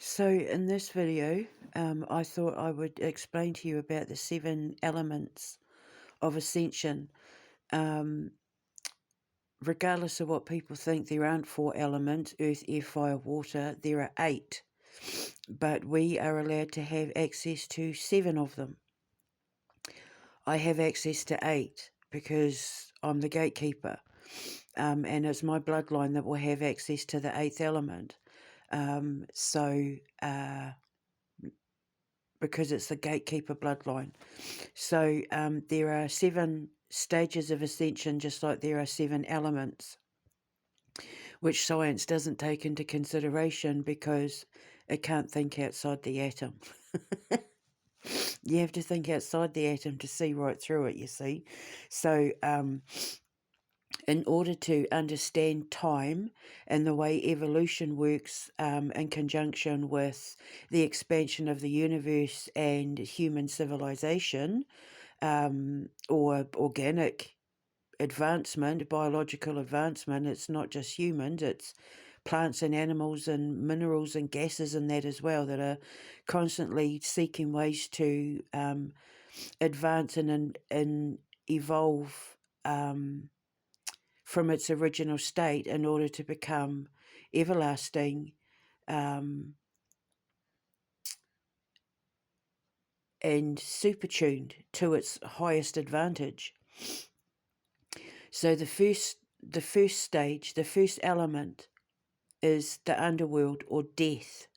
So in this video, I thought I would explain to you about the 7 elements of ascension. Um, Regardless of what people think, there aren't 4 elements: earth, air, fire, water. There are 8, but we are allowed to have access to 7 of them. I have access to 8 because I'm the gatekeeper, and it's my bloodline that will have access to the 8th element. Because it's the gatekeeper bloodline. So there are 7 stages of ascension, just like there are 7 elements, which science doesn't take into consideration because it can't think outside the atom. You have to think outside the atom to see right through it, you see. So in order to understand time and the way evolution works in conjunction with the expansion of the universe and human civilization, or organic advancement, biological advancement, it's not just humans, it's plants and animals and minerals and gases and that as well that are constantly seeking ways to advance and evolve from its original state in order to become everlasting and supertuned to its highest advantage. So the first stage, the first element is the underworld or death.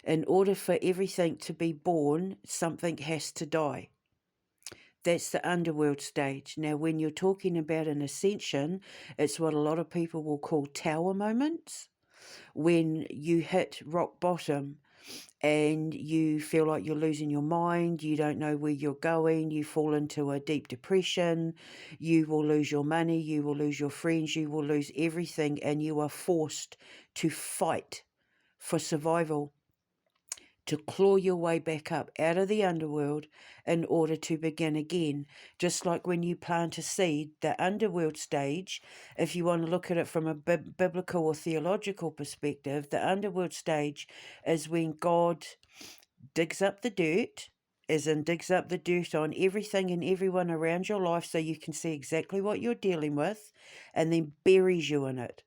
In order for everything to be born, something has to die. That's the underworld stage. Now, when you're talking about an ascension, it's what a lot of people will call tower moments. When you hit rock bottom and you feel like you're losing your mind, you don't know where you're going, you fall into a deep depression, you will lose your money, you will lose your friends, you will lose everything, and you are forced to fight for survival, to claw your way back up out of the underworld in order to begin again. Just like when you plant a seed, the underworld stage, if you want to look at it from a biblical or theological perspective, the underworld stage is when God digs up the dirt, as in digs up the dirt on everything and everyone around your life so you can see exactly what you're dealing with, and then buries you in it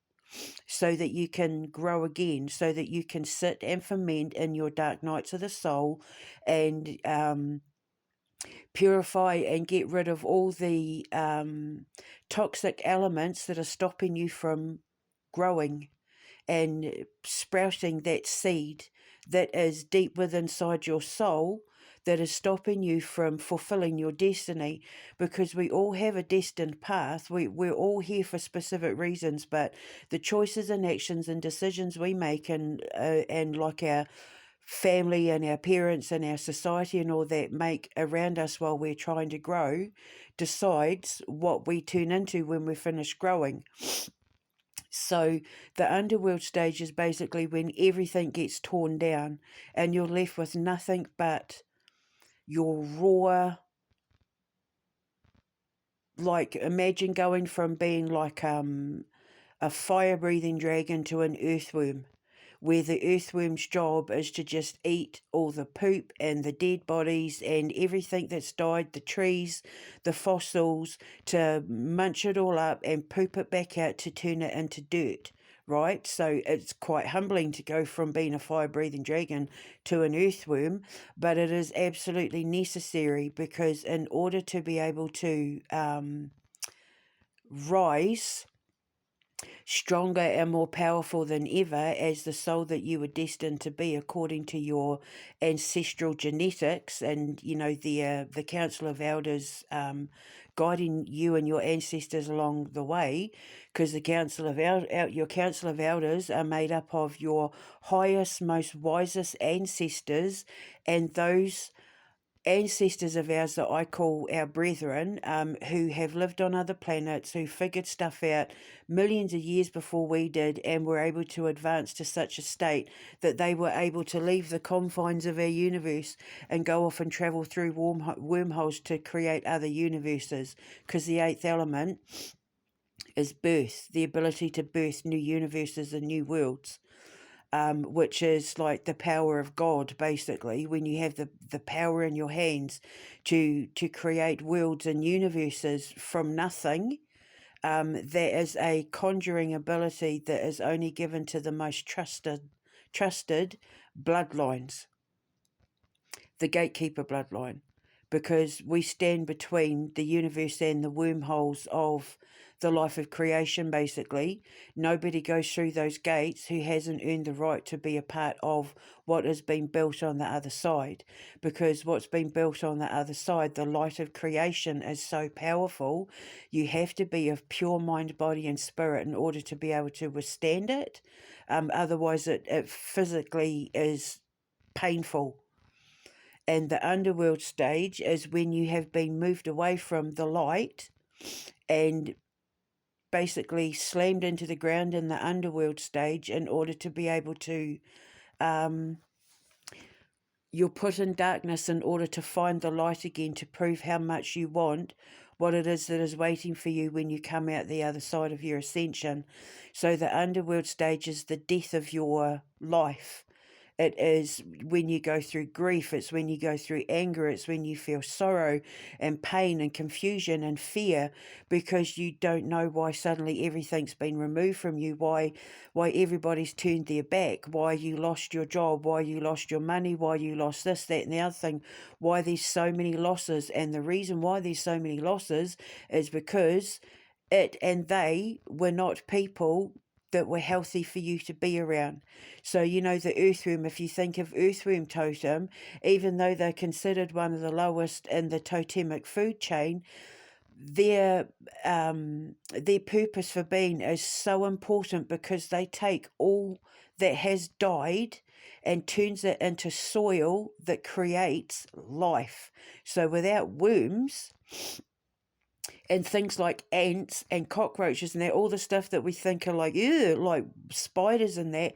so that you can grow again, so that you can sit and ferment in your dark nights of the soul and purify and get rid of all the toxic elements that are stopping you from growing and sprouting that seed that is deep within inside your soul, that is stopping you from fulfilling your destiny, because we all have a destined path. We're all here for specific reasons, but the choices and actions and decisions we make and like our family and our parents and our society and all that make around us while we're trying to grow decides what we turn into when we're finished growing. So the underworld stage is basically when everything gets torn down and you're left with nothing but your raw, like imagine going from being like a fire-breathing dragon to an earthworm, where the earthworm's job is to just eat all the poop and the dead bodies and everything that's died, the trees, the fossils, to munch it all up and poop it back out to turn it into dirt, right? So it's quite humbling to go from being a fire-breathing dragon to an earthworm, but it is absolutely necessary, because in order to be able to rise stronger and more powerful than ever as the soul that you were destined to be according to your ancestral genetics, and the council of elders guiding you and your ancestors along the way, because the your council of elders are made up of your highest, most wisest ancestors, and those ancestors of ours that I call our brethren, who have lived on other planets, who figured stuff out millions of years before we did, and were able to advance to such a state that they were able to leave the confines of our universe and go off and travel through wormholes to create other universes, because the 8th element is birth, the ability to birth new universes and new worlds. which is like the power of God, basically, when you have the power in your hands to create worlds and universes from nothing. That is a conjuring ability that is only given to the most trusted bloodlines, the gatekeeper bloodline, because we stand between the universe and the wormholes of the life of creation, basically. Nobody goes through those gates who hasn't earned the right to be a part of what has been built on the other side, because what's been built on the other side, the light of creation, is so powerful. You have to be of pure mind, body and spirit in order to be able to withstand it. Otherwise it physically is painful. And the underworld stage is when you have been moved away from the light and basically slammed into the ground in the underworld stage in order to be able to, you're put in darkness in order to find the light again, to prove how much you want what it is that is waiting for you when you come out the other side of your ascension. So the underworld stage is the death of your life. It is when you go through grief, it's when you go through anger, it's when you feel sorrow and pain and confusion and fear, because you don't know why suddenly everything's been removed from you, why everybody's turned their back, why you lost your job, why you lost your money, why you lost this, that and the other thing, why there's so many losses. And the reason why there's so many losses is because it and they were not people that were healthy for you to be around. So, the earthworm, if you think of earthworm totem, even though they're considered one of the lowest in the totemic food chain, their purpose for being is so important, because they take all that has died and turns it into soil that creates life. So without worms and things like ants and cockroaches and that, all the stuff that we think are like, ew, like spiders and that,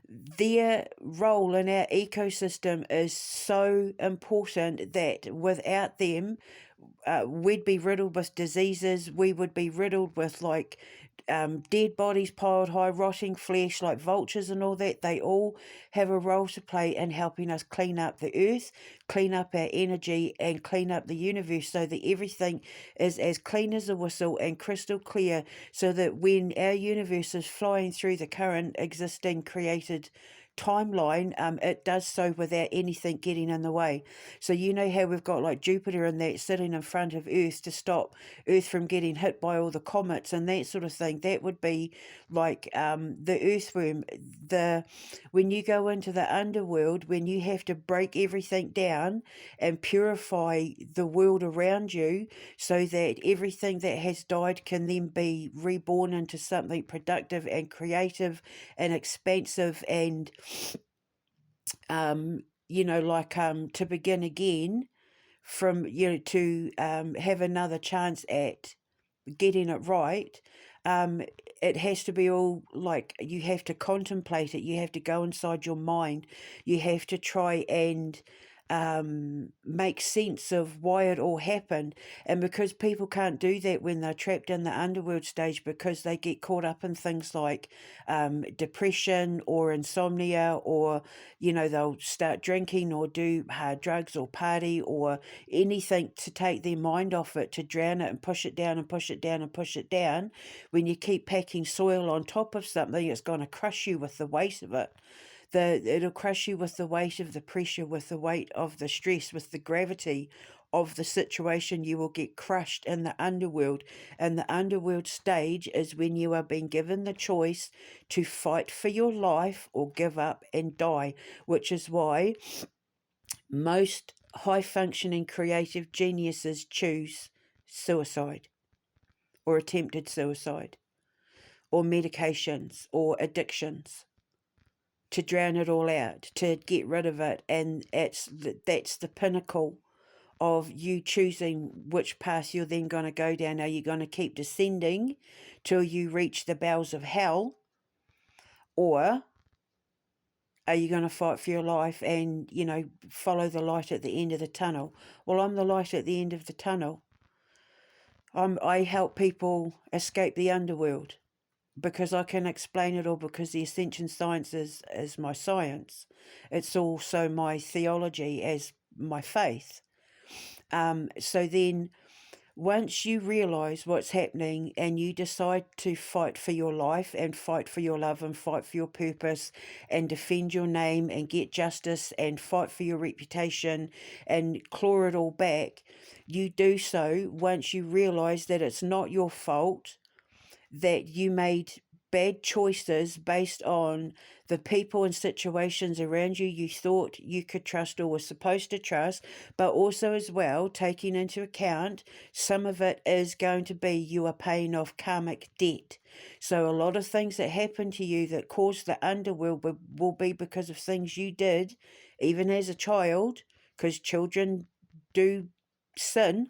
their role in our ecosystem is so important that without them, we'd be riddled with diseases. We would be riddled with dead bodies piled high, rotting flesh, like vultures and all that. They all have a role to play in helping us clean up the earth, clean up our energy, and clean up the universe, so that everything is as clean as a whistle and crystal clear, so that when our universe is flying through the current existing created timeline, it does so without anything getting in the way. So how we've got like Jupiter and that sitting in front of Earth to stop Earth from getting hit by all the comets and that sort of thing. That would be like the earthworm. When you go into the underworld, when you have to break everything down and purify the world around you, so that everything that has died can then be reborn into something productive and creative and expansive, and to begin again from, to have another chance at getting it right. It has to be all like, you have to contemplate it, you have to go inside your mind, you have to try and make sense of why it all happened. And because people can't do that when they're trapped in the underworld stage, because they get caught up in things like depression or insomnia, or they'll start drinking or do hard drugs or party or anything to take their mind off it, to drown it and push it down and push it down and push it down. When you keep packing soil on top of something, it's going to crush you with the weight of it. It'll crush you with the weight of the pressure, with the weight of the stress, with the gravity of the situation. You will get crushed in the underworld. And the underworld stage is when you are being given the choice to fight for your life or give up and die, which is why most high-functioning creative geniuses choose suicide or attempted suicide or medications or addictions, to drown it all out, to get rid of it. And that's the pinnacle of you choosing which path you're then going to go down. Are you going to keep descending till you reach the bowels of hell, or are you going to fight for your life and, follow the light at the end of the tunnel? Well, I'm the light at the end of the tunnel. I help people escape the underworld. because I can explain it all, because the Ascension science is my science. It's also my theology as my faith. So then, once you realize what's happening and you decide to fight for your life and fight for your love and fight for your purpose and defend your name and get justice and fight for your reputation and claw it all back, you do so once you realize that it's not your fault, that you made bad choices based on the people and situations around you you thought you could trust or were supposed to trust, but also as well taking into account some of it is going to be you are paying off karmic debt. So a lot of things that happen to you that cause the underworld will be because of things you did even as a child, because children do sin.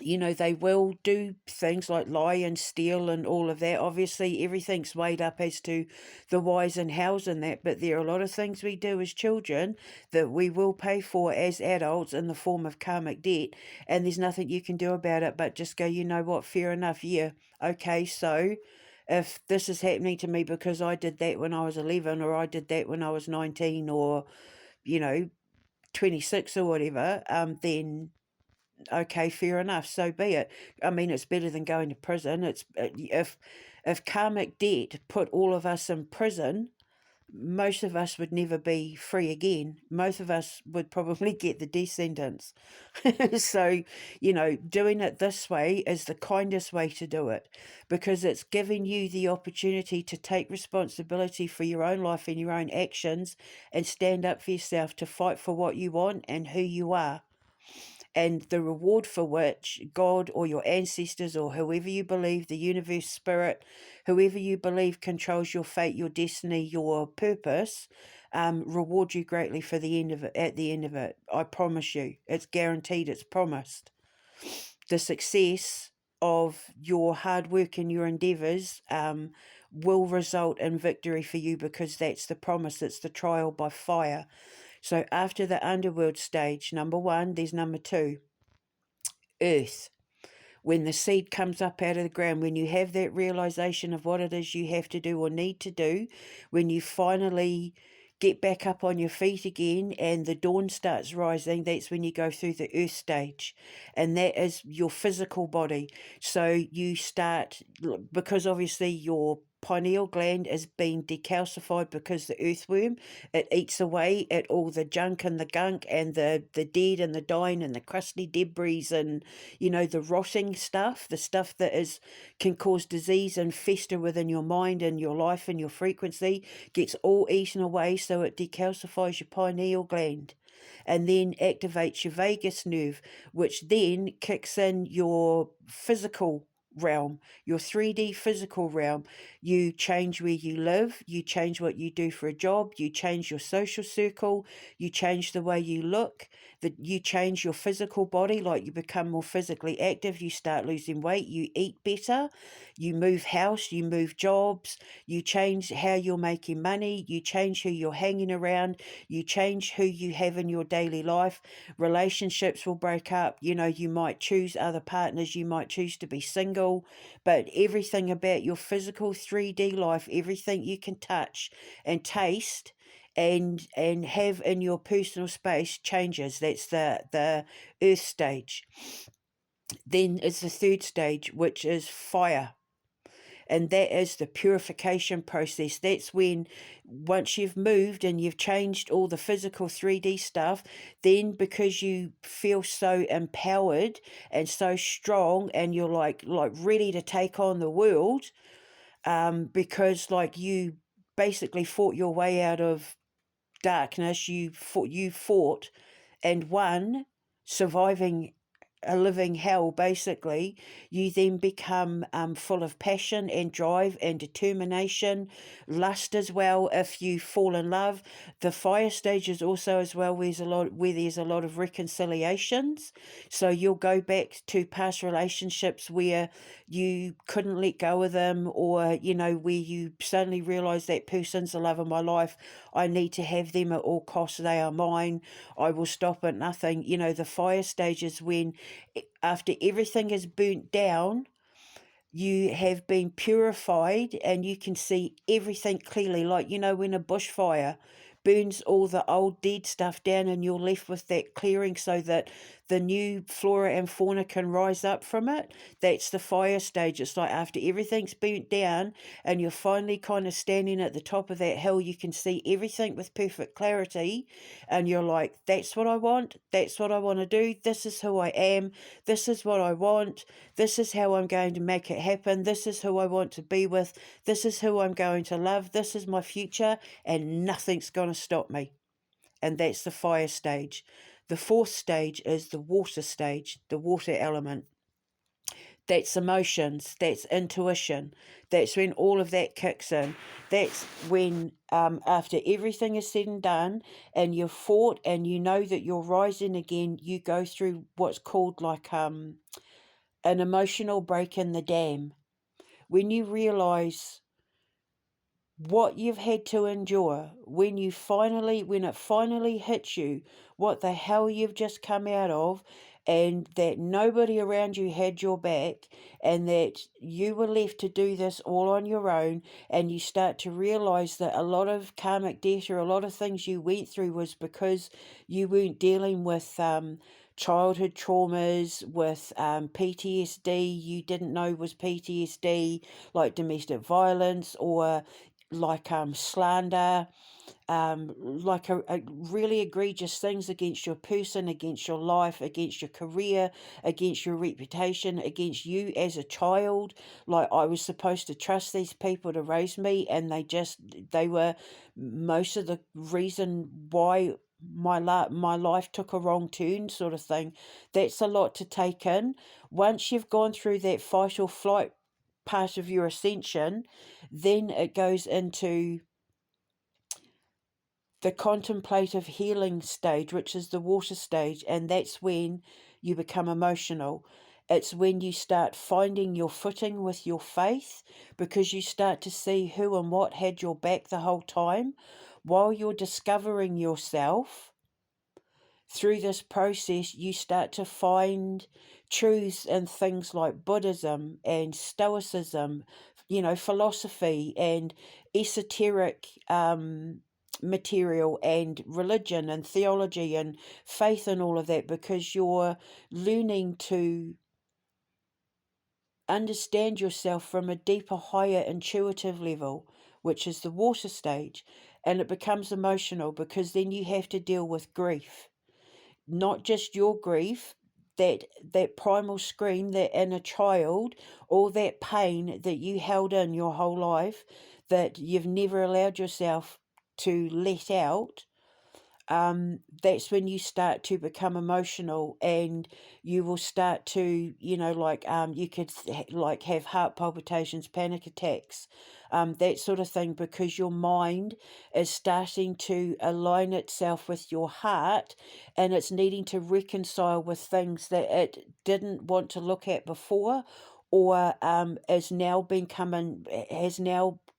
They will do things like lie and steal and all of that. Obviously, everything's weighed up as to the whys and hows and that, but there are a lot of things we do as children that we will pay for as adults in the form of karmic debt, and there's nothing you can do about it but just go, you know what, fair enough, yeah, okay, so if this is happening to me because I did that when I was 11 or I did that when I was 19 or, 26 or whatever, then okay, fair enough, so be it. I mean, it's better than going to prison. It's if karmic debt put all of us in prison, most of us would never be free again. Most of us would probably get the death sentence. So, doing it this way is the kindest way to do it, because it's giving you the opportunity to take responsibility for your own life and your own actions and stand up for yourself, to fight for what you want and who you are, and the reward for which God or your ancestors or whoever you believe, the universe, spirit, whoever you believe controls your fate, your destiny, your purpose, reward you greatly for the end of it. At the end of it, I promise you, it's guaranteed, it's promised. The success of your hard work and your endeavours will result in victory for you, because that's the promise. It's the trial by fire. So after the underworld stage, number one, there's number two, earth. When the seed comes up out of the ground, when you have that realization of what it is you have to do or need to do, when you finally get back up on your feet again and the dawn starts rising, that's when you go through the earth stage. And that is your physical body. So you start, because obviously your pineal gland is being decalcified, because the earthworm, it eats away at all the junk and the gunk and the dead and the dying and the crusty debris and the rotting stuff, the stuff that can cause disease and fester within your mind and your life and your frequency, gets all eaten away. So it decalcifies your pineal gland and then activates your vagus nerve, which then kicks in your physical realm, your 3D physical realm. You change where you live, you change what you do for a job, you change your social circle, you change the way you look, that you change your physical body, like you become more physically active, you start losing weight, you eat better, you move house, you move jobs, you change how you're making money, you change who you're hanging around, you change who you have in your daily life. Relationships will break up, you might choose other partners, you might choose to be single, but everything about your physical 3D life, everything you can touch and taste and have in your personal space changes. That's the earth stage. Then it's the third stage, which is fire, and that is the purification process. That's when, once you've moved and you've changed all the physical 3D stuff, then because you feel so empowered and so strong and you're like ready to take on the world, because you basically fought your way out of darkness, you fought and won, surviving a living hell, basically. You then become full of passion and drive and determination, lust as well. If you fall in love, the fire stage is also as well where there's a lot of reconciliations. So you'll go back to past relationships where you couldn't let go of them, or where you suddenly realize that person's the love of my life, I need to have them at all costs, they are mine, I will stop at nothing. The fire stage is when, after everything is burnt down, you have been purified and you can see everything clearly. Like, when a bushfire burns all the old dead stuff down and you're left with that clearing so that the new flora and fauna can rise up from it. That's the fire stage. It's like after everything's burnt down and you're finally kind of standing at the top of that hill, you can see everything with perfect clarity. And you're like, that's what I want. That's what I want to do. This is who I am. This is what I want. This is how I'm going to make it happen. This is who I want to be with. This is who I'm going to love. This is my future, and nothing's going to stop me. And that's the fire stage. The fourth stage is the water stage, the water element. That's emotions, that's intuition. That's when all of that kicks in. That's when, after everything is said and done, and you've fought and you know that you're rising again, you go through what's called like an emotional break in the dam. When you realise what you've had to endure, when it finally hits you, what the hell you've just come out of, and that nobody around you had your back, and that you were left to do this all on your own, and you start to realize that a lot of karmic debt or a lot of things you went through was because you weren't dealing with childhood traumas, with PTSD you didn't know was PTSD, like domestic violence, or like slander, like a really egregious things against your person, against your life, against your career, against your reputation, against you as a child. Like, I was supposed to trust these people to raise me, and they were most of the reason why my life took a wrong turn, sort of thing. That's a lot to take in. Once you've gone through that fight or flight part of your ascension, then it goes into the contemplative healing stage, which is the water stage, and that's when you become emotional. It's when you start finding your footing with your faith, because you start to see who and what had your back the whole time. While you're discovering yourself, through this process, you start to find truths in things like Buddhism and Stoicism, philosophy and esoteric material and religion and theology and faith and all of that, because you're learning to understand yourself from a deeper, higher intuitive level, which is the water stage. And it becomes emotional because then you have to deal with grief, not just your grief, that primal scream, that inner child, all that pain that you held in your whole life, that you've never allowed yourself to let out. That's when you start to become emotional, and you will start to, you could like have heart palpitations, panic attacks, that sort of thing, because your mind is starting to align itself with your heart, and it's needing to reconcile with things that it didn't want to look at before, or has now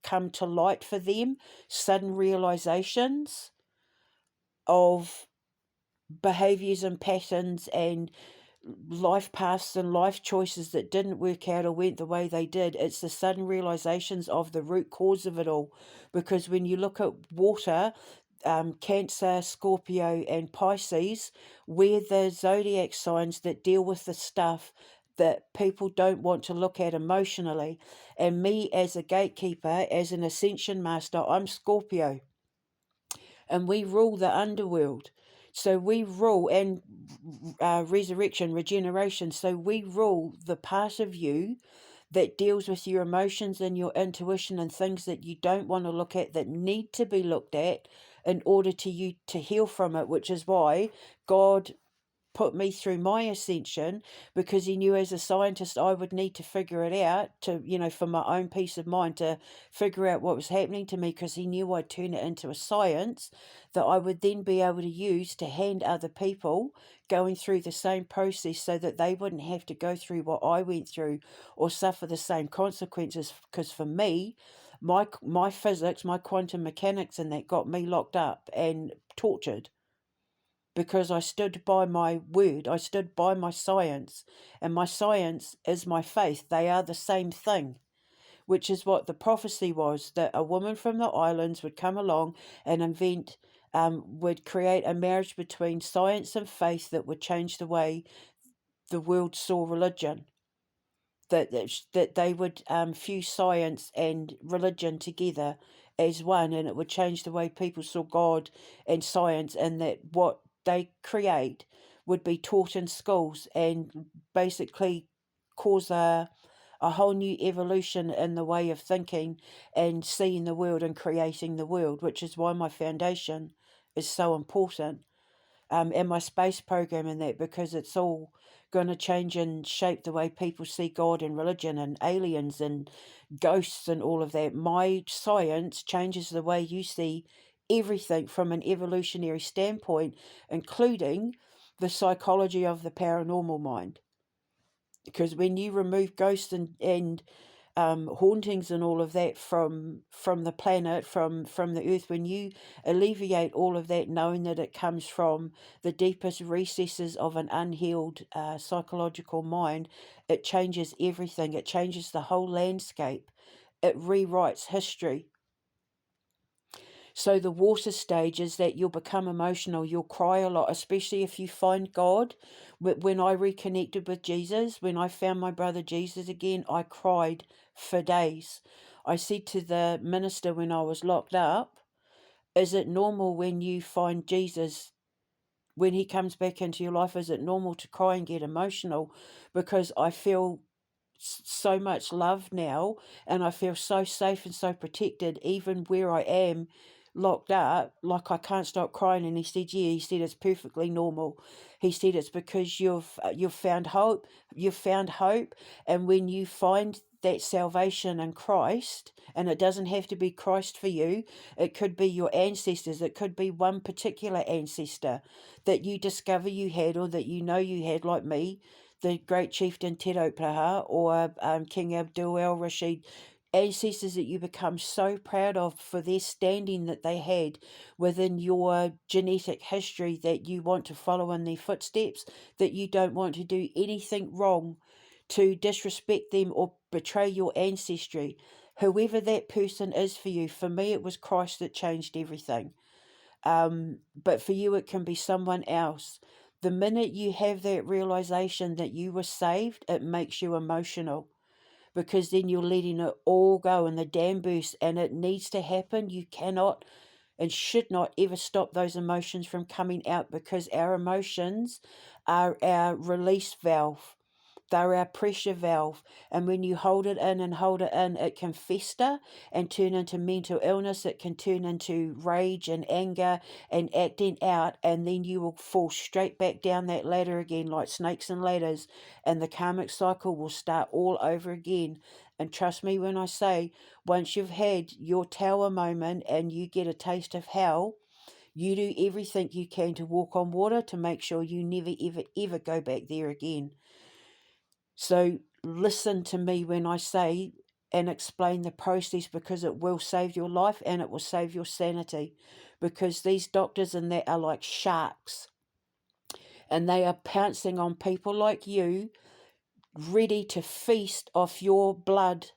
come to light for them, sudden realizations of behaviors and patterns and life paths and life choices that didn't work out or went the way they did. It's the sudden realizations of the root cause of it all. Because when you look at water, Cancer, Scorpio, and Pisces, we're the zodiac signs that deal with the stuff that people don't want to look at emotionally. And me, as a gatekeeper, as an ascension master, I'm Scorpio, and we rule the underworld. So we rule, and resurrection, regeneration. So we rule the part of you that deals with your emotions and your intuition and things that you don't want to look at, that need to be looked at in order to you to heal from it, which is why God put me through my ascension, because he knew as a scientist I would need to figure it out to, for my own peace of mind, to figure out what was happening to me, because he knew I'd turn it into a science that I would then be able to use to hand other people going through the same process, so that they wouldn't have to go through what I went through or suffer the same consequences. Because for me, my physics, my quantum mechanics, and that got me locked up and tortured. because I stood by my word, I stood by my science, and my science is my faith. They are the same thing, which is what the prophecy was, that a woman from the islands would come along and would create a marriage between science and faith that would change the way the world saw religion. That they would fuse science and religion together as one, and it would change the way people saw God and science, and that what they create would be taught in schools and basically cause a whole new evolution in the way of thinking and seeing the world and creating the world, which is why my foundation is so important, and my space program and that, because it's all going to change and shape the way people see God and religion and aliens and ghosts and all of that. My science changes the way you see everything from an evolutionary standpoint, including the psychology of the paranormal mind. Because when you remove ghosts and hauntings and all of that from the planet, from the earth, when you alleviate all of that, knowing that it comes from the deepest recesses of an unhealed psychological mind, it changes everything. It changes the whole landscape. It rewrites history. So the water stage is that you'll become emotional, you'll cry a lot, especially if you find God. When I reconnected with Jesus, when I found my brother Jesus again, I cried for days. I said to the minister when I was locked up, is it normal when you find Jesus, when he comes back into your life, is it normal to cry and get emotional? Because I feel so much love now, and I feel so safe and so protected, even where I am locked up, like I can't stop crying. And he said, yeah, he said it's perfectly normal. He said it's because you've found hope. You've found hope, and when you find that salvation in Christ, and it doesn't have to be Christ for you, it could be your ancestors, it could be one particular ancestor that you discover you had, or that you know you had, like me, the great chieftain Te Rauplaha, or King Abdul al-Rashid, ancestors that you become so proud of for their standing that they had within your genetic history, that you want to follow in their footsteps, that you don't want to do anything wrong to disrespect them or betray your ancestry. Whoever that person is for you, for me it was Christ that changed everything. But for you it can be someone else. The minute you have that realization that you were saved, it makes you emotional, because then you're letting it all go and the dam bursts, and it needs to happen. You cannot and should not ever stop those emotions from coming out, because our emotions are our release valve. They're our pressure valve, and when you hold it in and hold it in, it can fester and turn into mental illness. It can turn into rage and anger and acting out, and then you will fall straight back down that ladder again, like snakes and ladders, and the karmic cycle will start all over again. And trust me when I say, once you've had your tower moment and you get a taste of hell, you do everything you can to walk on water to make sure you never, ever, ever go back there again. So listen to me when I say and explain the process, because it will save your life and it will save your sanity, because these doctors and that are like sharks, and they are pouncing on people like you, ready to feast off your blood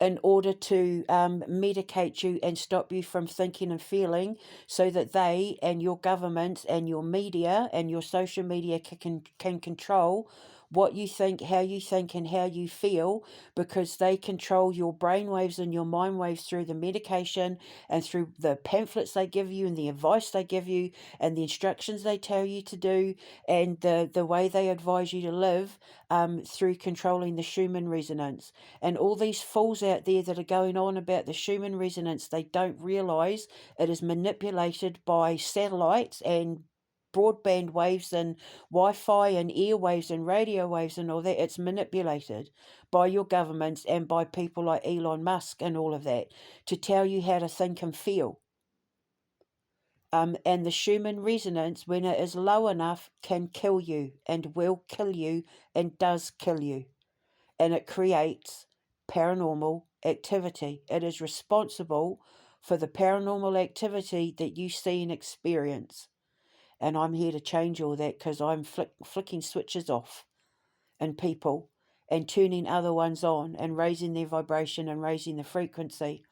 in order to medicate you and stop you from thinking and feeling, so that they and your governments and your media and your social media can control what you think, and how you feel, because they control your brain waves and your mind waves through the medication and through the pamphlets they give you and the advice they give you and the instructions they tell you to do, and the way they advise you to live, through controlling the Schumann resonance. And all these fools out there that are going on about the Schumann resonance, they don't realize it is manipulated by satellites and broadband waves and Wi-Fi and airwaves and radio waves and all that. It's manipulated by your governments and by people like Elon Musk and all of that, to tell you how to think and feel. And the Schumann resonance, when it is low enough, can kill you and will kill you and does kill you. And it creates paranormal activity. It is responsible for the paranormal activity that you see and experience. And I'm here to change all that, because I'm flicking switches off in people and turning other ones on and raising their vibration and raising the frequency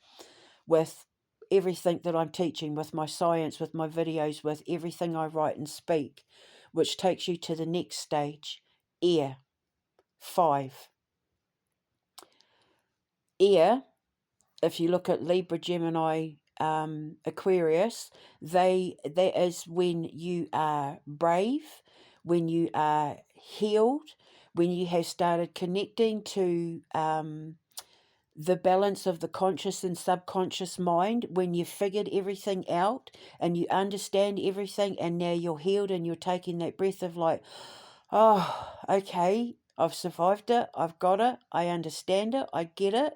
with everything that I'm teaching, with my science, with my videos, with everything I write and speak, which takes you to the next stage, air. 5. Air, if you look at Libra, Gemini, Aquarius, that is when you are brave, when you are healed, when you have started connecting to the balance of the conscious and subconscious mind, when you've figured everything out and you understand everything, and now you're healed and you're taking that breath of like, oh, okay, I've survived it, I've got it, I understand it, I get it.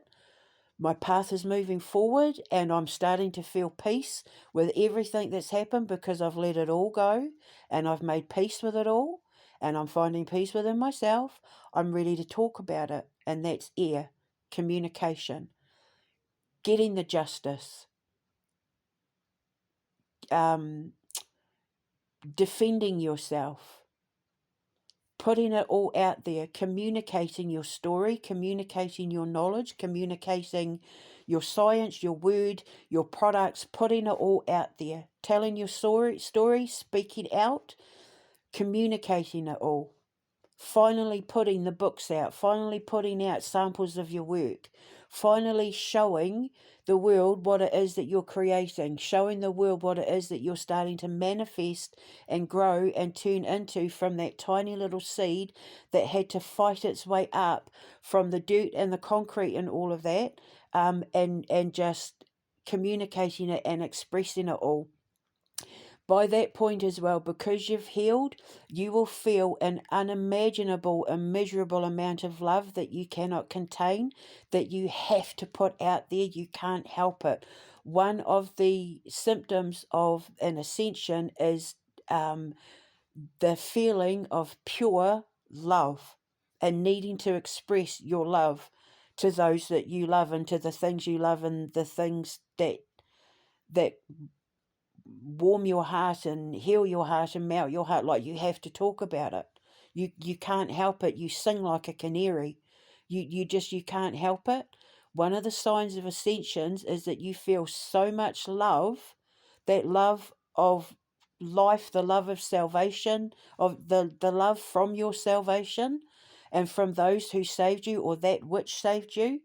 My path is moving forward, and I'm starting to feel peace with everything that's happened, because I've let it all go and I've made peace with it all, and I'm finding peace within myself. I'm ready to talk about it, and that's air, communication, getting the justice, defending yourself, putting it all out there, communicating your story, communicating your knowledge, communicating your science, your word, your products, putting it all out there, telling your story, speaking out, communicating it all. Finally putting the books out, finally putting out samples of your work, finally showing the world what it is that you're creating, showing the world what it is that you're starting to manifest and grow and turn into, from that tiny little seed that had to fight its way up from the dirt and the concrete and all of that, and just communicating it and expressing it all. By that point as well, because you've healed, you will feel an unimaginable, immeasurable amount of love that you cannot contain, that you have to put out there. You can't help it. One of the symptoms of an ascension is the feeling of pure love and needing to express your love to those that you love, and to the things you love, and the things that warm your heart and heal your heart and melt your heart. Like, you have to talk about it. You can't help it. You sing like a canary. You can't help it. One of the signs of ascensions is that you feel so much love, that love of life, the love of salvation, of the love from your salvation and from those who saved you, or that which saved you.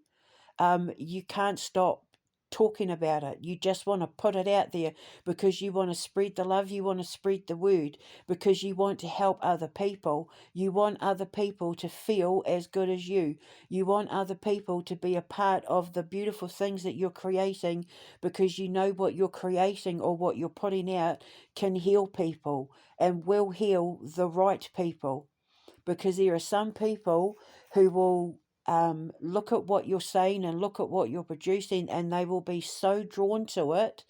You can't stop talking about it. You just want to put it out there, because you want to spread the love, you want to spread the word, because you want to help other people. You want other people to feel as good as you. You want other people to be a part of the beautiful things that you're creating, because you know what you're creating or what you're putting out can heal people, and will heal the right people. Because there are some people who will look at what you're saying and look at what you're producing, and they will be so drawn to it,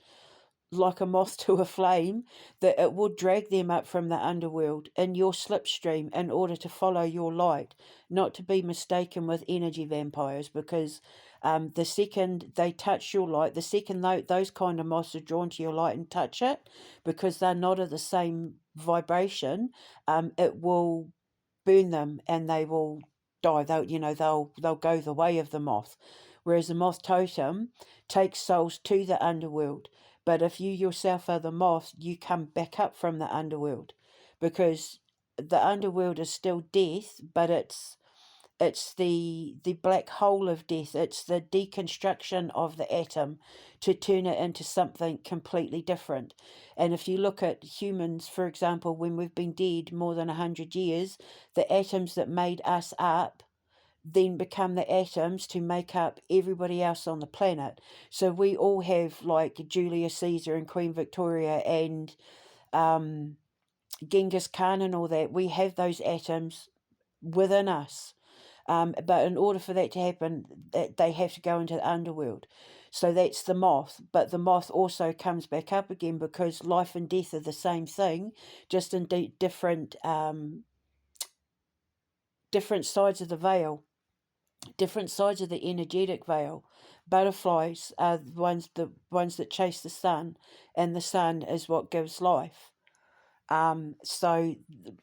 like a moth to a flame, that it will drag them up from the underworld in your slipstream in order to follow your light, not to be mistaken with energy vampires. Because the second they touch your light, the second those kind of moths are drawn to your light and touch it, because they're not of the same vibration, it will burn them, and they will die. They'll go the way of the moth. Whereas the moth totem takes souls to the underworld. But if you yourself are the moth, you come back up from the underworld, because the underworld is still death, but it's the black hole of death. It's the deconstruction of the atom to turn it into something completely different. And if you look at humans, for example, when we've been dead more than 100 years, the atoms that made us up then become the atoms to make up everybody else on the planet. So we all have, like Julius Caesar and Queen Victoria and Genghis Khan and all that. We have those atoms within us. But in order for that to happen, they have to go into the underworld. So that's the moth. But the moth also comes back up again, because life and death are the same thing, just in different sides of the veil, different sides of the energetic veil. Butterflies are the ones that chase the sun, and the sun is what gives life. So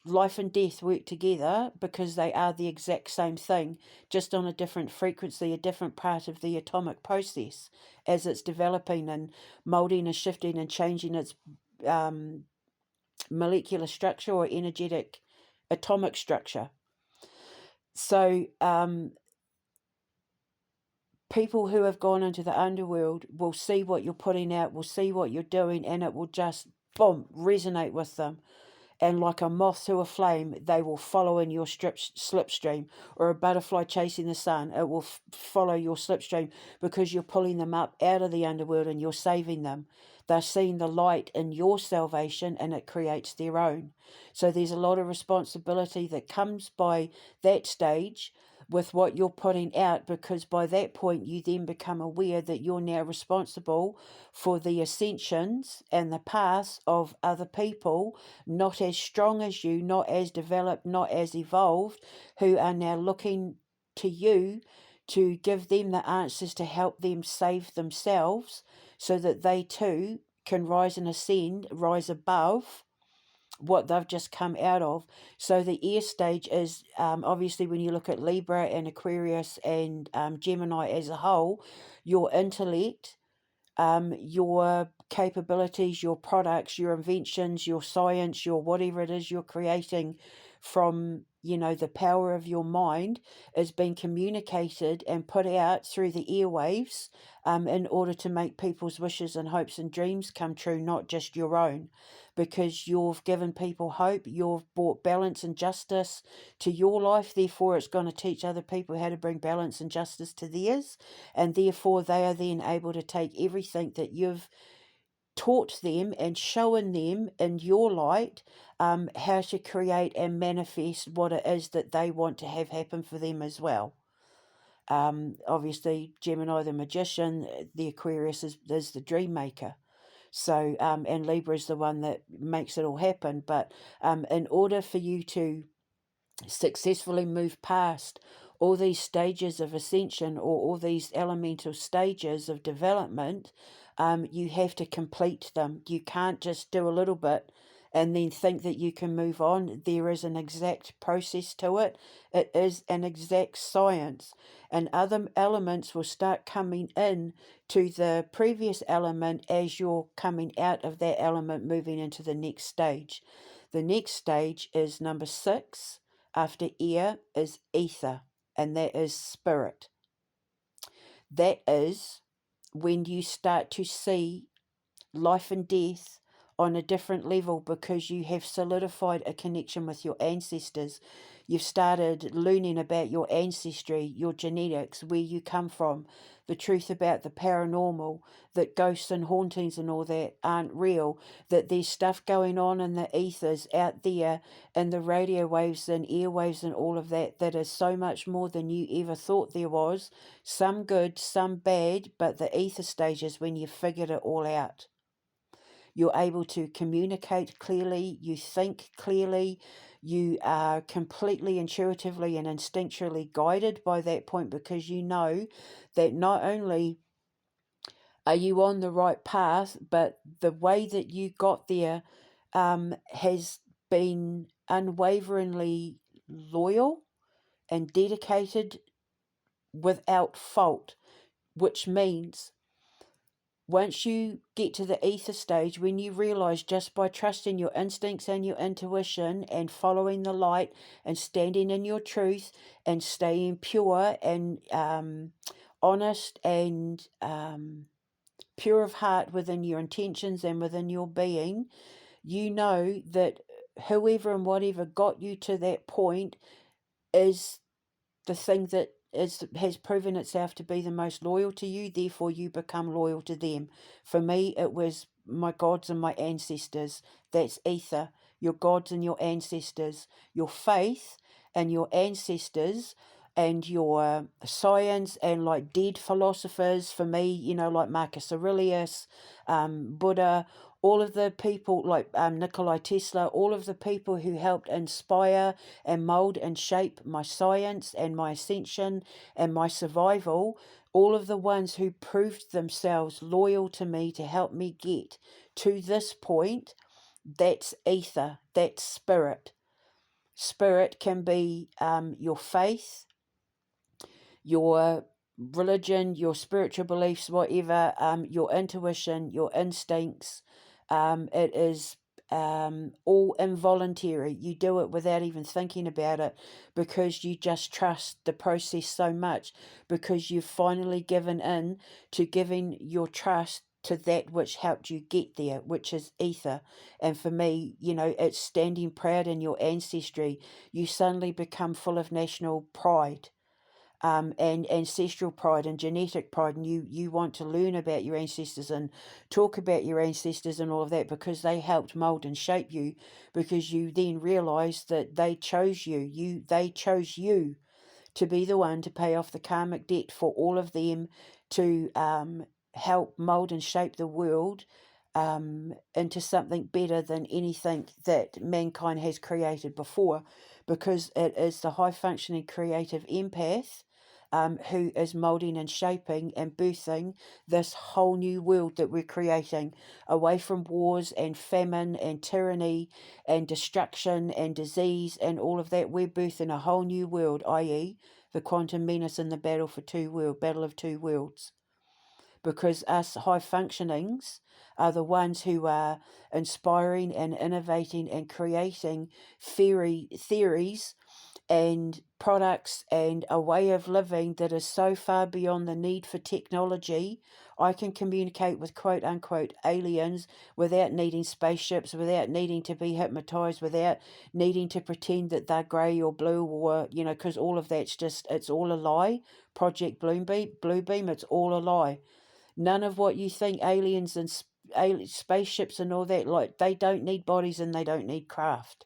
life and death work together because they are the exact same thing, just on a different frequency, a different part of the atomic process as it's developing and molding and shifting and changing its molecular structure or energetic atomic structure. So people who have gone into the underworld will see what you're putting out, will see what you're doing, and it will just, boom, resonate with them. And like a moth to a flame, they will follow in your slipstream, or a butterfly chasing the sun. It will follow your slipstream because you're pulling them up out of the underworld and you're saving them. They're seeing the light in your salvation and it creates their own. So there's a lot of responsibility that comes by that stage with what you're putting out, because by that point you then become aware that you're now responsible for the ascensions and the paths of other people not as strong as you, not as developed, not as evolved, who are now looking to you to give them the answers to help them save themselves so that they too can rise and ascend, rise above what they've just come out of. So the air stage is obviously, when you look at Libra and Aquarius and Gemini as a whole, your intellect, your capabilities, your products, your inventions, your science, your whatever it is you're creating from, the power of your mind is being communicated and put out through the airwaves in order to make people's wishes and hopes and dreams come true, not just your own. Because you've given people hope, you've brought balance and justice to your life, therefore it's going to teach other people how to bring balance and justice to theirs, and therefore they are then able to take everything that you've taught them and shown them in your light, how to create and manifest what it is that they want to have happen for them as well. Obviously, Gemini the magician, the Aquarius is the dream maker. So, and Libra is the one that makes it all happen. But in order for you to successfully move past all these stages of ascension, or all these elemental stages of development, you have to complete them. You can't just do a little bit and then think that you can move on. There is an exact process to it. It is an exact science. And other elements will start coming in to the previous element as you're coming out of that element, moving into the next stage. The next stage is number 6. After air is ether, and that is spirit. That is when you start to see life and death on a different level, because you have solidified a connection with your ancestors. You've started learning about your ancestry, your genetics, where you come from, the truth about the paranormal, that ghosts and hauntings and all that aren't real, that there's stuff going on in the ethers out there, and the radio waves and airwaves and all of that, that is so much more than you ever thought there was. Some good, some bad, but the ether stage is when you figured it all out. You're able to communicate clearly, you think clearly, you are completely intuitively and instinctually guided by that point, because you know that not only are you on the right path, but the way that you got there has been unwaveringly loyal and dedicated without fault, which means once you get to the ether stage, when you realize just by trusting your instincts and your intuition and following the light and standing in your truth and staying pure and honest and pure of heart within your intentions and within your being, you know that whoever and whatever got you to that point is the thing that has proven itself to be the most loyal to you, therefore you become loyal to them. For me, it was my gods and my ancestors. That's ether. Your gods and your ancestors. Your faith and your ancestors and your science and like dead philosophers, for me, like Marcus Aurelius, Buddha, all of the people like Nikola Tesla, all of the people who helped inspire and mold and shape my science and my ascension and my survival, all of the ones who proved themselves loyal to me to help me get to this point, That's ether, that's spirit. Spirit can be your faith, your religion, your spiritual beliefs, whatever, your intuition, your instincts. It is all involuntary. You do it without even thinking about it because you just trust the process so much, because you've finally given in to giving your trust to that which helped you get there, which is ether. And for me, it's standing proud in your ancestry. You suddenly become full of national pride, and ancestral pride and genetic pride, and you want to learn about your ancestors and talk about your ancestors and all of that, because they helped mold and shape you, because you then realize that they chose they chose you to be the one to pay off the karmic debt for all of them, to help mold and shape the world into something better than anything that mankind has created before, because it is the high functioning creative empath who is moulding and shaping and birthing this whole new world that we're creating, away from wars and famine and tyranny and destruction and disease and all of that. We're birthing a whole new world, i.e. the quantum menace in the battle of two worlds. Because us high functionings are the ones who are inspiring and innovating and creating theories and products and a way of living that is so far beyond the need for technology. I can communicate with quote unquote aliens without needing spaceships, without needing to be hypnotized, without needing to pretend that they're grey or blue, or, because all of that's it's all a lie. Project Bluebeam, it's all a lie. None of what you think aliens and spaceships and all that, like, they don't need bodies and they don't need craft.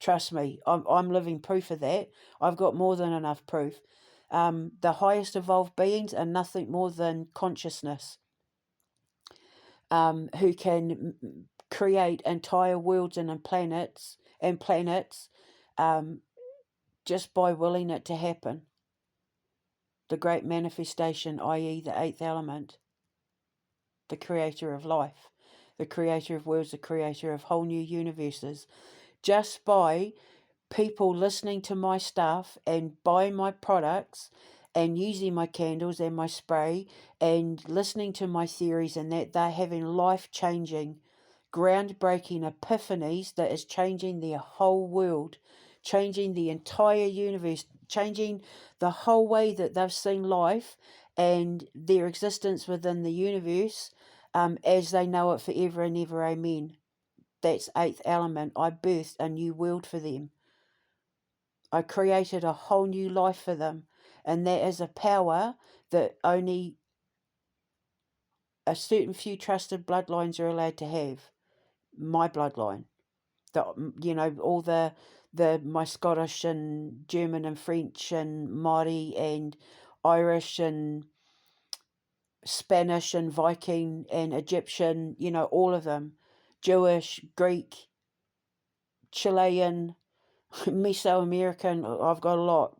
Trust me, I'm living proof of that. I've got more than enough proof. The highest evolved beings are nothing more than consciousness, who can create entire worlds and planets just by willing it to happen. The great manifestation, i.e. the eighth element, the creator of life, the creator of worlds, the creator of whole new universes, just by people listening to my stuff and buying my products and using my candles and my spray and listening to my theories, and that they're having life-changing, groundbreaking epiphanies that is changing their whole world, changing the entire universe, changing the whole way that they've seen life and their existence within the universe, as they know it forever and ever. Amen. That's eighth element. I birthed a new world for them. I created a whole new life for them. And that is a power that only a certain few trusted bloodlines are allowed to have. My bloodline. All my Scottish and German and French and Māori and Irish and Spanish and Viking and Egyptian, all of them. Jewish, Greek, Chilean, Mesoamerican, I've got a lot.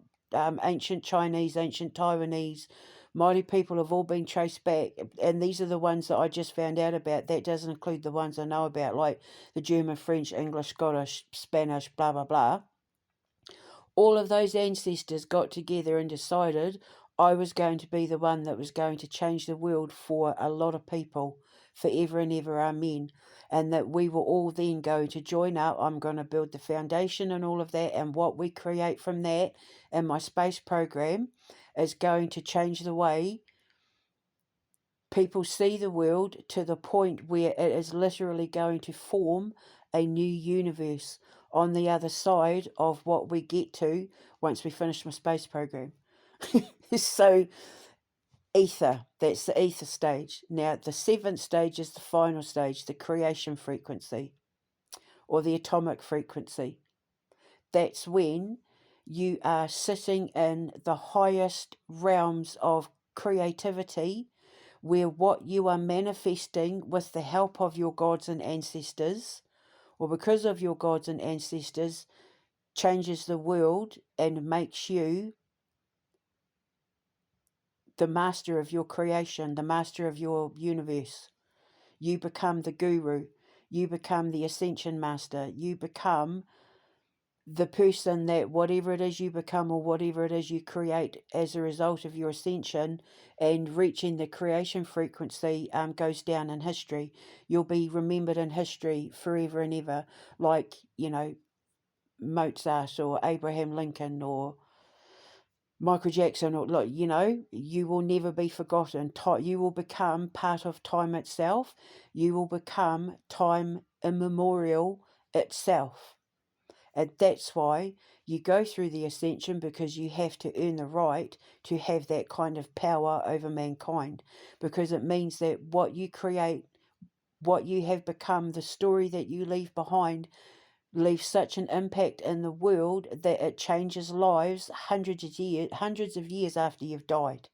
Ancient Chinese, ancient Taiwanese, Māori people have all been traced back, and these are the ones that I just found out about. That doesn't include the ones I know about, like the German, French, English, Scottish, Spanish, blah, blah, blah. All of those ancestors got together and decided I was going to be the one that was going to change the world for a lot of people forever and ever, amen. And that we were all then going to join up. I'm going to build the foundation and all of that, and what we create from that in my space program is going to change the way people see the world, to the point where it is literally going to form a new universe on the other side of what we get to once we finish my space program. So, ether, that's the ether stage. Now, the seventh stage is the final stage, the creation frequency, or the atomic frequency. That's when you are sitting in the highest realms of creativity, where what you are manifesting with the help of your gods and ancestors, or because of your gods and ancestors, changes the world and makes you the master of your creation, the master of your universe. You become the guru. you become the ascension master. You become the person that whatever it is you become, or whatever it is you create as a result of your ascension and reaching the creation frequency, goes down in history. You'll be remembered in history forever and ever, like, Mozart or Abraham Lincoln or Michael Jackson, or, like, you will never be forgotten. You will become part of time itself. You will become time immemorial itself. And that's why you go through the ascension, because you have to earn the right to have that kind of power over mankind, because it means that what you create, what you have become, the story that you leave behind, leaves such an impact in the world that it changes lives hundreds of years after you've died.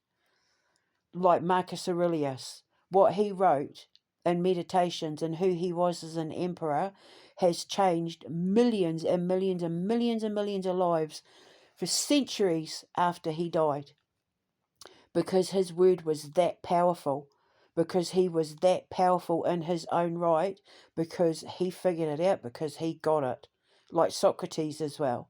Like Marcus Aurelius, what he wrote in Meditations and who he was as an emperor has changed millions and millions and millions and millions of lives for centuries after he died, because his word was that powerful, because he was that powerful in his own right, because he figured it out, because he got it. Like Socrates as well,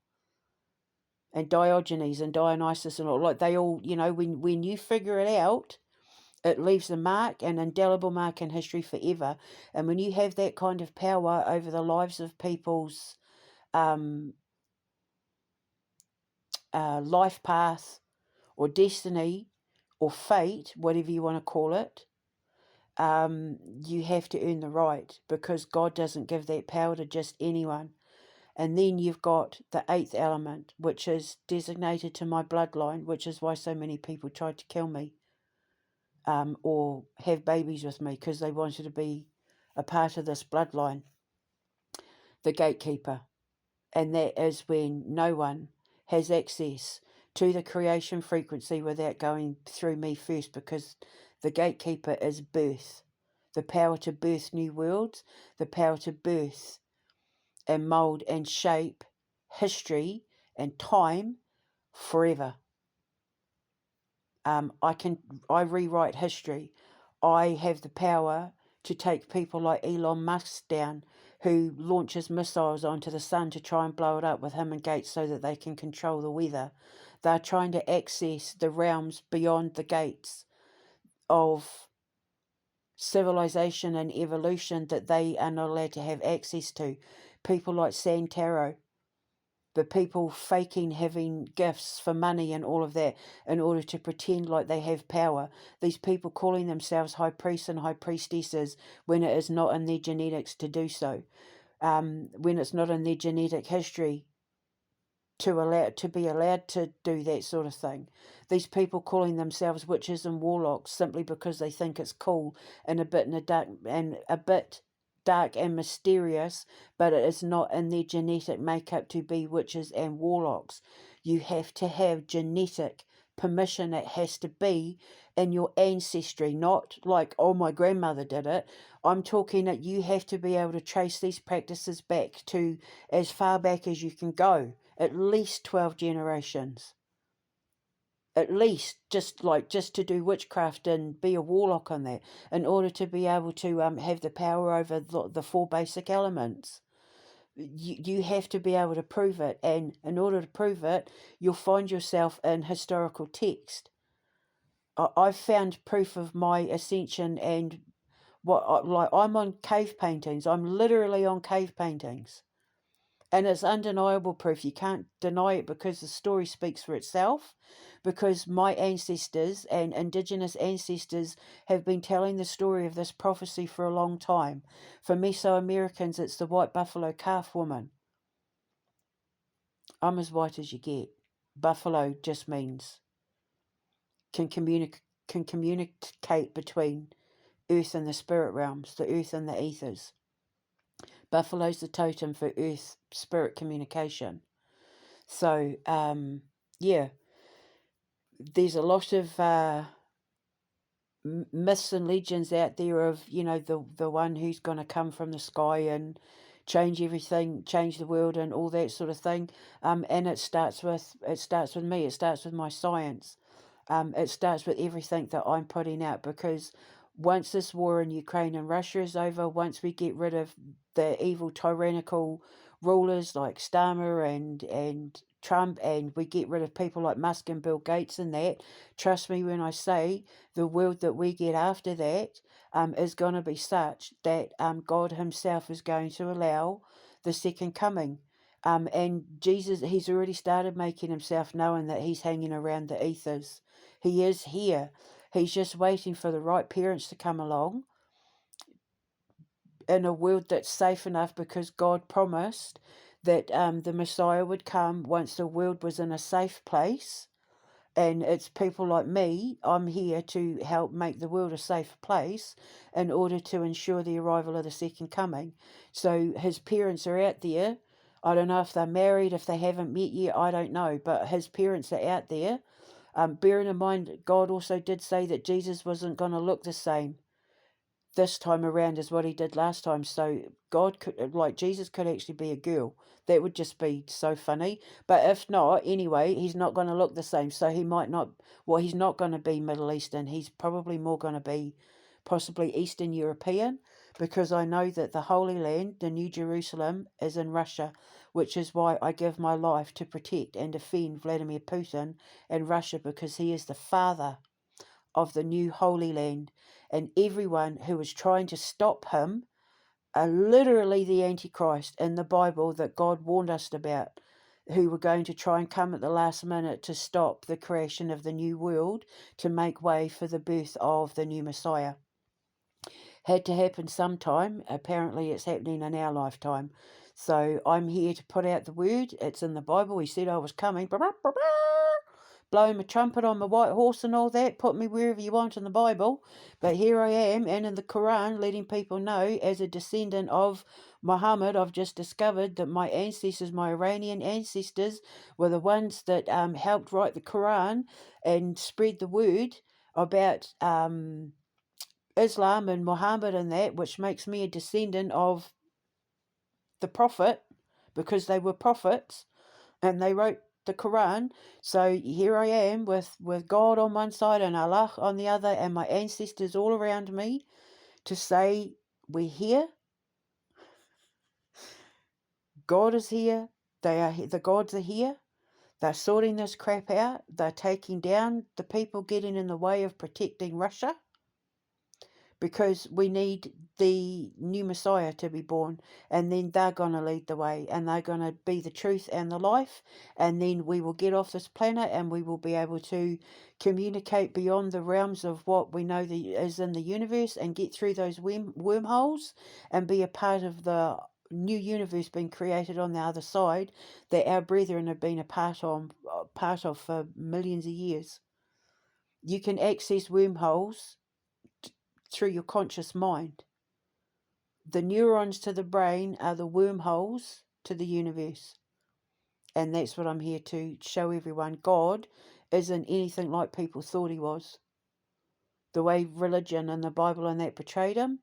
and Diogenes and Dionysus and all, like they all, when you figure it out, it leaves a mark, an indelible mark in history forever. And when you have that kind of power over the lives of people's life path or destiny or fate, whatever you want to call it, you have to earn the right, because God doesn't give that power to just anyone. And then you've got the 8th element, which is designated to my bloodline, which is why so many people tried to kill me, or have babies with me, because they wanted to be a part of this bloodline, the gatekeeper. And that is when no one has access to the creation frequency without going through me first, because the gatekeeper is birth, the power to birth new worlds, the power to birth and mold and shape history and time forever. I rewrite history. I have the power to take people like Elon Musk down, who launches missiles onto the sun to try and blow it up with him and Gates so that they can control the weather. They're trying to access the realms beyond the gates of civilization and evolution that they are not allowed to have access to. People like Santaro, the people faking having gifts for money and all of that in order to pretend like they have power. These people calling themselves high priests and high priestesses when it is not in their genetics to do so. When it's not in their genetic history to be allowed to do that sort of thing. These people calling themselves witches and warlocks simply because they think it's cool and a bit dark and mysterious, but it is not in their genetic makeup to be witches and warlocks. You have to have genetic permission. It has to be in your ancestry, not like, oh, my grandmother did it. I'm talking that you have to be able to trace these practices back to as far back as you can go, at least 12 generations. At least just to do witchcraft and be a warlock on that, in order to be able to have the power over the 4 basic elements. You have to be able to prove it, and in order to prove it, you'll find yourself in historical text. I've found proof of my ascension, and I'm on cave paintings. I'm literally on cave paintings. And it's undeniable proof. You can't deny it, because the story speaks for itself, because my ancestors and indigenous ancestors have been telling the story of this prophecy for a long time. For Mesoamericans, it's the white buffalo calf woman. I'm as white as you get. Buffalo just means can communicate between earth and the spirit realms, the earth and the ethers. Buffalo's the totem for earth spirit communication. So, yeah, there's a lot of myths and legends out there of, the one who's going to come from the sky and change everything, change the world and all that sort of thing. And it starts with me. It starts with my science. It starts with everything that I'm putting out, because once this war in Ukraine and Russia is over, once we get rid of the evil tyrannical rulers like Starmer and Trump, and we get rid of people like Musk and Bill Gates and that, trust me when I say the world that we get after that is going to be such that God himself is going to allow the second coming. And Jesus, he's already started making himself known that he's hanging around the ethers. He is here. He's just waiting for the right parents to come along in a world that's safe enough, because God promised that the Messiah would come once the world was in a safe place. And it's people like me, I'm here to help make the world a safer place in order to ensure the arrival of the second coming. So his parents are out there. I don't know if they're married, if they haven't met yet, I don't know. But his parents are out there. Bearing in mind, God also did say that Jesus wasn't going to look the same this time around as what he did last time. So God could, like Jesus could actually be a girl. That would just be so funny. But if not, anyway, he's not going to look the same. So he might not, well, he's not going to be Middle Eastern. He's probably more going to be possibly Eastern European, because I know that the Holy Land, the New Jerusalem, is in Russia, which is why I give my life to protect and defend Vladimir Putin and Russia, because he is the father of the new Holy Land, and everyone who is trying to stop him are literally the Antichrist in the Bible that God warned us about, who were going to try and come at the last minute to stop the creation of the new world, to make way for the birth of the new Messiah. Had to happen sometime. Apparently it's happening in our lifetime. So I'm here to put out the word. It's in the Bible. He said I was coming. Blowing my trumpet on my white horse and all that. Put me wherever you want in the Bible. But here I am, and in the Quran, letting people know, as a descendant of Muhammad, I've just discovered that my ancestors, my Iranian ancestors, were the ones that helped write the Quran and spread the word about Islam and Muhammad and that, which makes me a descendant of the Prophet, because they were prophets and they wrote the Quran. So here I am with God on one side and Allah on the other, and my ancestors all around me, to say we're here. God is here. The gods are here. They're sorting this crap out. They're taking down the people getting in the way of protecting Russia, because we need the new Messiah to be born, and then they're going to lead the way, and they're going to be the truth and the life, and then we will get off this planet, and we will be able to communicate beyond the realms of what we know is in the universe, and get through those wormholes, and be a part of the new universe being created on the other side, that our brethren have been a part of for millions of years. You can access wormholes through your conscious mind. The neurons to the brain are the wormholes to the universe. And that's what I'm here to show everyone. God isn't anything like people thought he was. The way religion and the Bible and that portrayed him.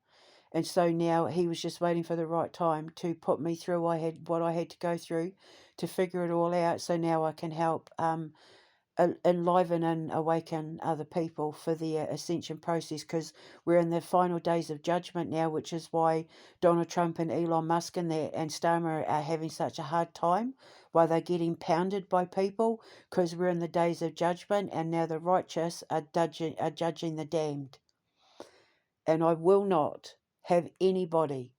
And so now he was just waiting for the right time to put me through what I had to go through to figure it all out. So now I can help enliven and awaken other people for the ascension process, because we're in the final days of judgment now, which is why Donald Trump and Elon Musk and Starmer are having such a hard time, why they're getting pounded by people, because we're in the days of judgment, and now the righteous are judging the damned. And I will not have anybody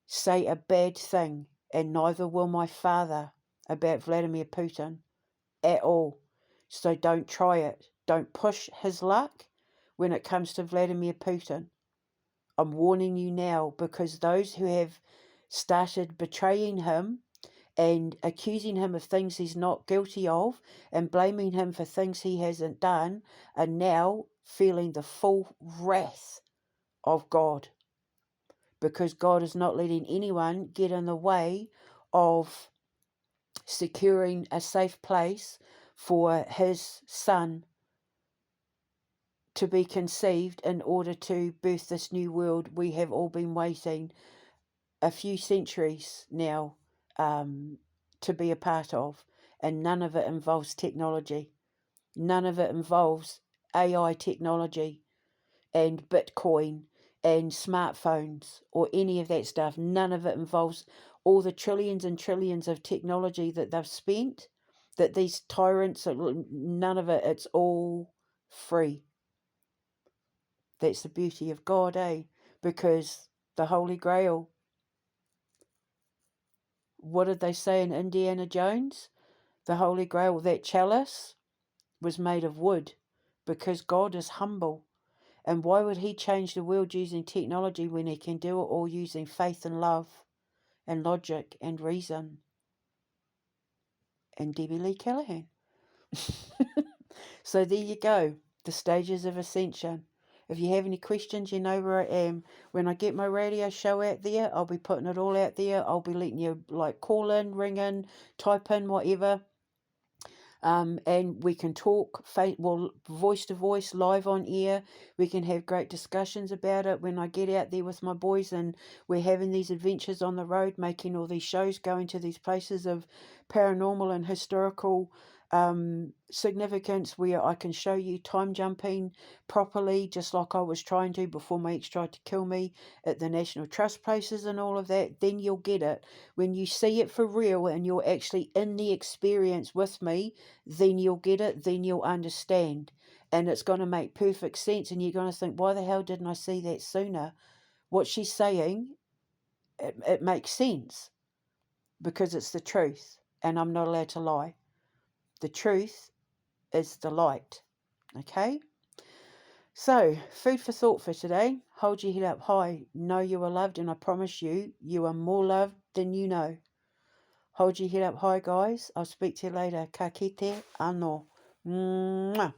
say a bad thing, and neither will my father, about Vladimir Putin at all. So don't try it. Don't push his luck when it comes to Vladimir Putin. I'm warning you now, because those who have started betraying him and accusing him of things he's not guilty of and blaming him for things he hasn't done are now feeling the full wrath of God, because God is not letting anyone get in the way of securing a safe place for his son to be conceived in order to birth this new world we have all been waiting a few centuries now to be a part of. And none of it involves technology. None of it involves AI technology. and Bitcoin and smartphones or any of that stuff. None of it involves all the trillions and trillions of technology that they've spent, that these tyrants, none of it, it's all free. That's the beauty of God, eh? Because the Holy Grail, what did they say in Indiana Jones? The Holy Grail, that chalice, was made of wood, because God is humble. And why would he change the world using technology when he can do it all using faith and love and logic and reason? And Debbie Lee Callahan. So there you go, the stages of ascension. If you have any questions, you know where I am. When I get my radio show out there, I'll be putting it all out there. I'll be letting you call in, ring in, type in, whatever. And we can talk, voice to voice, live on air. We can have great discussions about it when I get out there with my boys and we're having these adventures on the road, making all these shows, going to these places of paranormal and historical significance where I can show you time jumping properly, just like I was trying to before my ex tried to kill me at the National Trust places and all of that. Then you'll get it. When you see it for real and you're actually in the experience with me, then you'll get it, then you'll understand. And it's going to make perfect sense. And you're going to think, why the hell didn't I see that sooner? What she's saying, it makes sense because it's the truth. And I'm not allowed to lie. The truth is the light. Okay? So, food for thought for today. Hold your head up high. Know you are loved, and I promise you, you are more loved than you know. Hold your head up high, guys. I'll speak to you later. Ka kite anō. Mwah.